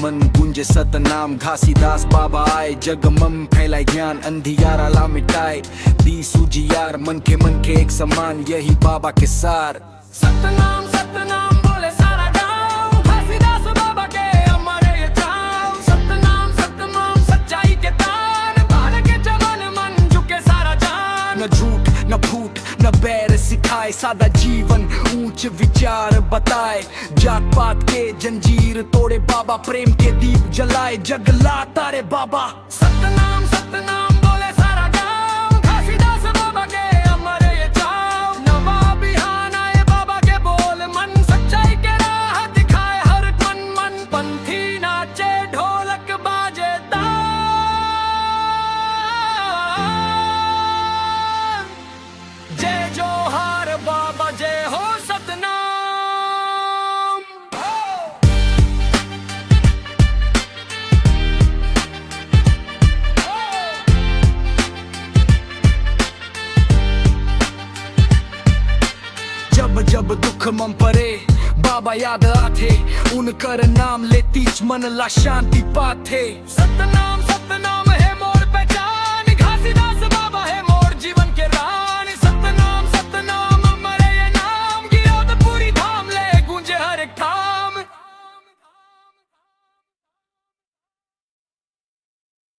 मन गुंजे सतनाम। घासीदास बाबा आए, जगमम फैलाए ज्ञान, अंधियारा ला मिटाए, दी सूझी यार, मन के एक समान, यही बाबा के सार। सतनाम सतनाम बोले सारा गाँव, घासीदास बाबा के अमर ये चाव। सतनाम सतनाम सच्चाई के तान, भारत के जवान मन झुके सारा जान। न झूठ न फूट न बैर सिखाए, सादा जीवन ऊंच विचार बताए। जात पात के जंजीर तोड़े बाबा, प्रेम के दीप जलाए, जगला तारे बाबा। सतनाम सतनाम बोले सारा गाँव, घासीदास बाबा के अमर ये चाव। नवा बिहान आए बाबा के बोल, मन सच्चाई के राह दिखाए हर मन मन। पंथी नाचे ढोलक बाजे ताल, जय जोहार बाबा जय हो सतनाम। जब जब दुख मम परे बाबा याद आथे, उनकर नाम लेती मन ला शांति पाथे। सतनाम